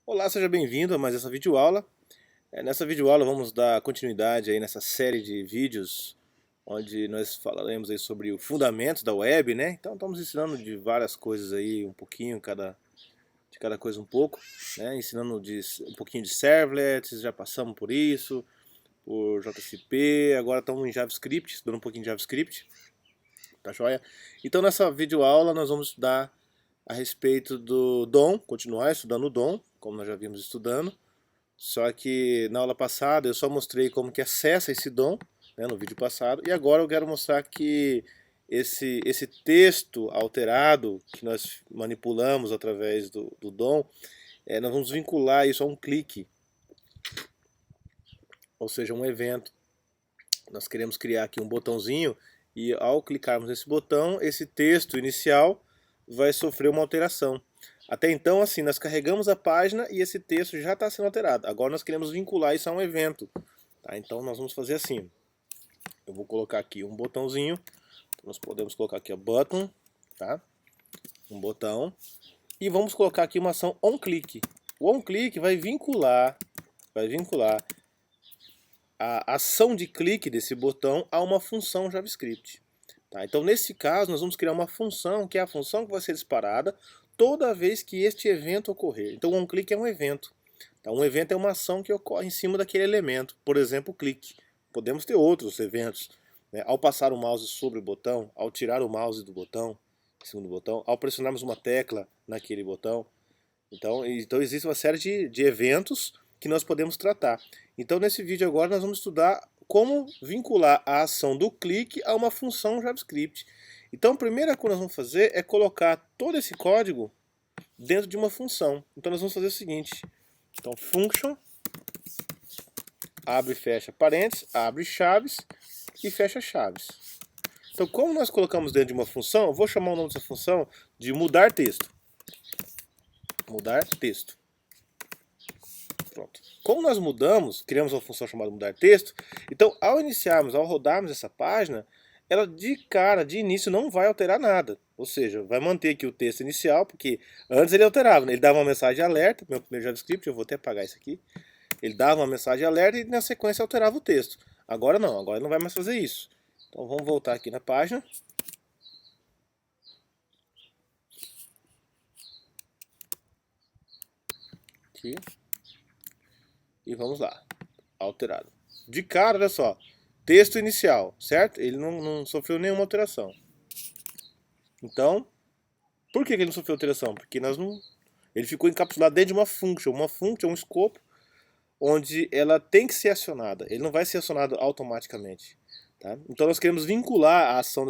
Olá, seja bem-vindo a mais essa videoaula. Nessa videoaula vamos dar continuidade aí nessa série de vídeos onde nós falaremos aí sobre o fundamento da web, né? Então estamos ensinando de várias coisas aí, um pouquinho de cada coisa um pouco, né? Ensinando um pouquinho de servlets, já passamos por isso, por JCP, agora estamos em JavaScript, estudando um pouquinho de JavaScript, tá joia? Então nessa videoaula nós vamos estudar a respeito do DOM, continuar estudando o DOM, como nós já vimos estudando. Só que na aula passada eu só mostrei como que acessa esse DOM, né, no vídeo passado, e agora eu quero mostrar que esse texto alterado que nós manipulamos através do DOM, nós vamos vincular isso a um clique, ou seja, um evento. Nós queremos criar aqui um botãozinho e ao clicarmos nesse botão, esse texto inicial vai sofrer uma alteração. Até então, assim, nós carregamos a página e esse texto já está sendo alterado. Agora nós queremos vincular isso a um evento. Tá? Então nós vamos fazer assim. Eu vou colocar aqui um botãozinho. Nós podemos colocar aqui a button, tá? Um botão. E vamos colocar aqui uma ação onClick. O onClick vai vincular a ação de clique desse botão a uma função JavaScript. Tá? Então, nesse caso, nós vamos criar uma função, que é a função que vai ser disparada toda vez que este evento ocorrer. Então, o onClick é um evento. Tá? Um evento é uma ação que ocorre em cima daquele elemento. Por exemplo, o clique. Podemos ter outros eventos, né? Ao passar o mouse sobre o botão, ao tirar o mouse do botão, em cima do botão, ao pressionarmos uma tecla naquele botão. Então existe uma série de eventos que nós podemos tratar. Então nesse vídeo agora nós vamos estudar como vincular a ação do clique a uma função JavaScript. Então a primeira coisa que nós vamos fazer é colocar todo esse código dentro de uma função. Então nós vamos fazer o seguinte. Então function, abre e fecha parênteses, abre chaves e fecha chaves. Então como nós colocamos dentro de uma função, eu vou chamar o nome dessa função de mudar texto. Mudar texto. Pronto. Como nós mudamos, criamos uma função chamada mudar texto, então ao iniciarmos, ao rodarmos essa página, ela de cara, de início, não vai alterar nada. Ou seja, vai manter aqui o texto inicial, porque antes ele alterava, né? Ele dava uma mensagem de alerta, meu primeiro JavaScript, eu vou até apagar isso aqui. Ele dava uma mensagem de alerta e na sequência alterava o texto. Agora não, agora ele não vai mais fazer isso. Então vamos voltar aqui na página. Aqui. E vamos lá, alterado. De cara, olha só, texto inicial, certo? Ele não sofreu nenhuma alteração. Então, por que ele não sofreu alteração? Porque nós não... Ele ficou encapsulado dentro de uma function, um escopo, onde ela tem que ser acionada. Ele não vai ser acionado automaticamente. Tá? Então nós queremos vincular a ação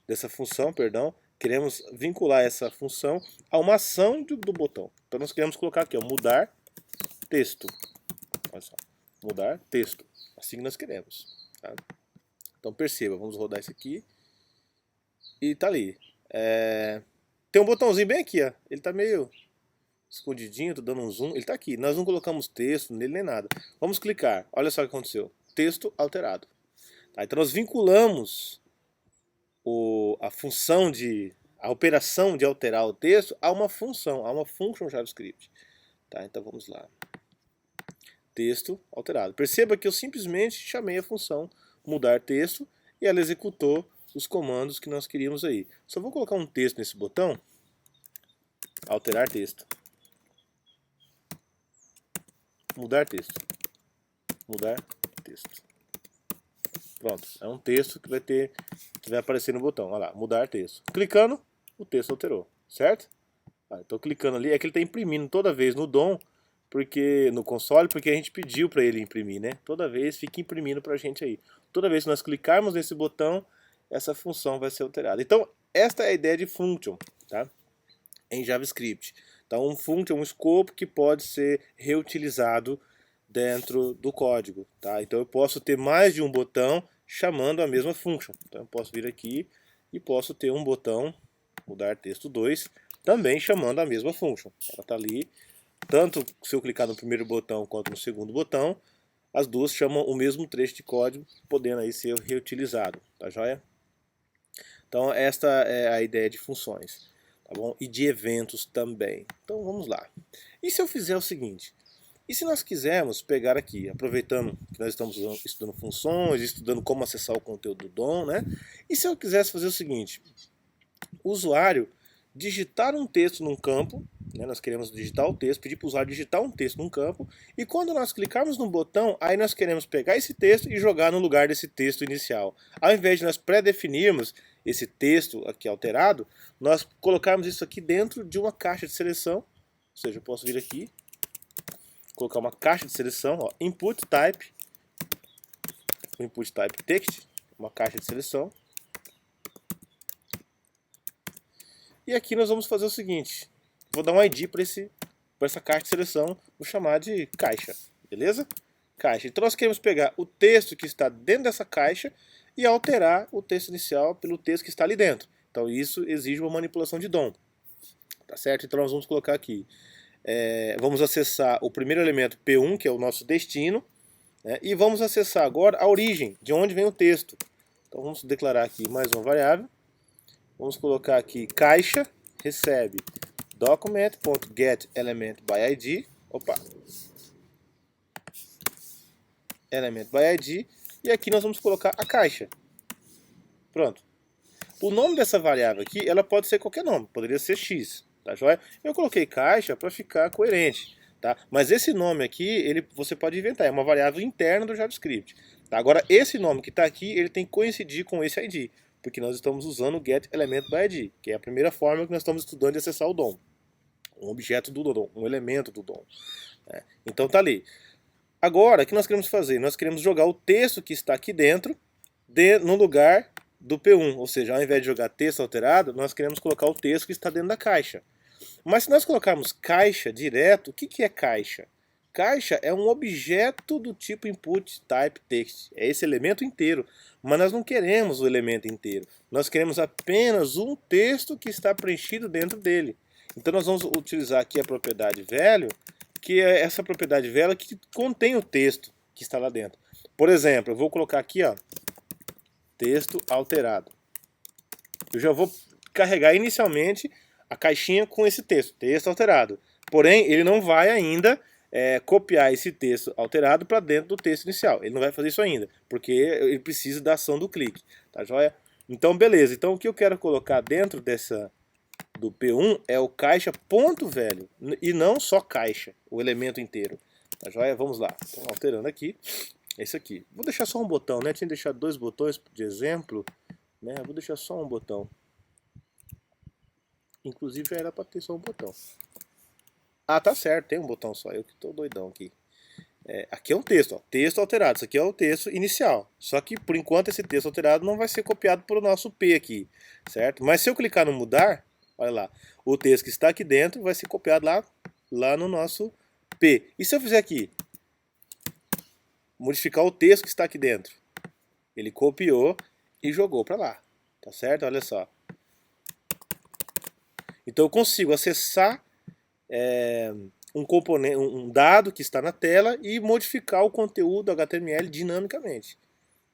dessa função, perdão, queremos vincular essa função a uma ação do botão. Então nós queremos colocar aqui, ó, mudar texto. Olha só, mudar texto. Assim que nós queremos. Tá? Então perceba, vamos rodar isso aqui. E tá ali. Tem um botãozinho bem aqui, ó. Ele tá meio escondidinho, tô dando um zoom. Ele tá aqui. Nós não colocamos texto nele nem nada. Vamos clicar. Olha só o que aconteceu. Texto alterado. Tá? Então nós vinculamos a função a operação de alterar o texto a uma função, a uma function JavaScript. Tá? Então vamos lá. Texto alterado. Perceba que eu simplesmente chamei a função mudar texto e ela executou os comandos que nós queríamos aí. Só vou colocar um texto nesse botão, alterar texto, mudar texto, mudar texto. Pronto, é um texto que vai aparecer no botão. Olha lá, mudar texto. Clicando, o texto alterou, certo? Estou clicando ali, é que ele está imprimindo toda vez no DOM, no console, porque a gente pediu para ele imprimir, né? Toda vez fica imprimindo para a gente aí. Toda vez que nós clicarmos nesse botão, essa função vai ser alterada. Então, esta é a ideia de function, tá? Em JavaScript. Então, um function é um escopo que pode ser reutilizado dentro do código, tá? Então, eu posso ter mais de um botão chamando a mesma function. Então, eu posso vir aqui e posso ter um botão, mudar texto 2, também chamando a mesma function. Ela está ali, tanto se eu clicar no primeiro botão quanto no segundo botão, as duas chamam o mesmo trecho de código, podendo aí ser reutilizado, tá joia? Então esta é a ideia de funções, tá bom? E de eventos também. Então vamos lá. E se eu fizer o seguinte? E se nós quisermos pegar aqui, aproveitando que nós estamos estudando funções, estudando como acessar o conteúdo do DOM, né? E se eu quisesse fazer o seguinte? O usuário digitar um texto num campo, né, nós queremos digitar o texto, pedir para o usuário digitar um texto num campo, e quando nós clicarmos no botão, aí nós queremos pegar esse texto e jogar no lugar desse texto inicial. Ao invés de nós pré-definirmos esse texto aqui alterado, nós colocarmos isso aqui dentro de uma caixa de seleção, ou seja, eu posso vir aqui, colocar uma caixa de seleção, ó, input type text, uma caixa de seleção. E aqui nós vamos fazer o seguinte, vou dar um ID para essa caixa de seleção, vou chamar de caixa, beleza? Caixa. Então nós queremos pegar o texto que está dentro dessa caixa e alterar o texto inicial pelo texto que está ali dentro. Então isso exige uma manipulação de DOM, tá certo? Então nós vamos colocar aqui, vamos acessar o primeiro elemento P1, que é o nosso destino, né? E vamos acessar agora a origem, de onde vem o texto. Então vamos declarar aqui mais uma variável. Vamos colocar aqui caixa recebe document.getElementById, elementById, e aqui nós vamos colocar a caixa. Pronto. O nome dessa variável aqui, ela pode ser qualquer nome, poderia ser x, tá joia? Eu coloquei caixa para ficar coerente, tá? Mas esse nome aqui, você pode inventar, é uma variável interna do JavaScript. Tá? Agora, esse nome que está aqui, ele tem que coincidir com esse ID, porque nós estamos usando o getElementById, que é a primeira forma que nós estamos estudando de acessar o DOM. Um objeto do DOM, um elemento do DOM. Né? Então tá ali. Agora, o que nós queremos fazer? Nós queremos jogar o texto que está aqui dentro no lugar do P1, ou seja, ao invés de jogar texto alterado, nós queremos colocar o texto que está dentro da caixa. Mas se nós colocarmos caixa direto, o que é caixa? Caixa é um objeto do tipo input type text, é esse elemento inteiro, mas nós não queremos o elemento inteiro, nós queremos apenas um texto que está preenchido dentro dele. Então nós vamos utilizar aqui a propriedade velho, que é essa propriedade velha que contém o texto que está lá dentro. Por exemplo, eu vou colocar aqui, ó, texto alterado. Eu já vou carregar inicialmente a caixinha com esse texto alterado. Porém, ele não vai ainda copiar esse texto alterado para dentro do texto inicial. Ele não vai fazer isso ainda, porque ele precisa da ação do clique. Tá joia? Então, beleza. Então, o que eu quero colocar dentro do P1 é o caixa ponto velho, e não só caixa, o elemento inteiro. Tá joia? Vamos lá. Então, alterando aqui. Esse aqui. Vou deixar só um botão, né? Tinha que deixar 2 botões de exemplo, né? Vou deixar só um botão. Inclusive já era para ter só um botão. Ah, tá certo, tem um botão só. Eu que tô doidão aqui. Aqui é um texto, ó, texto alterado. Isso aqui é o texto inicial. Só que por enquanto esse texto alterado não vai ser copiado para o nosso P aqui, certo? Mas se eu clicar no mudar, olha lá, o texto que está aqui dentro vai ser copiado lá no nosso P. E se eu fizer aqui, modificar o texto que está aqui dentro? Ele copiou e jogou para lá, tá certo? Olha só. Então eu consigo acessar um componente, um dado que está na tela e modificar o conteúdo HTML dinamicamente.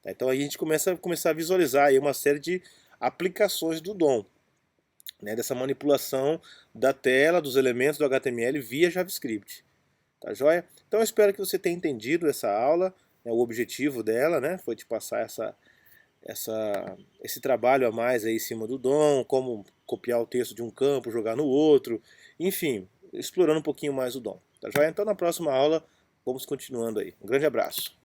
Então aí a gente começa a visualizar aí uma série de aplicações do DOM, né, dessa manipulação da tela, dos elementos do HTML via JavaScript. Tá joia? Então eu espero que você tenha entendido essa aula, né, o objetivo dela, né, foi te passar esse trabalho a mais aí em cima do DOM, como copiar o texto de um campo, jogar no outro, enfim, explorando um pouquinho mais o DOM. Tá joia? Então na próxima aula vamos continuando aí. Um grande abraço.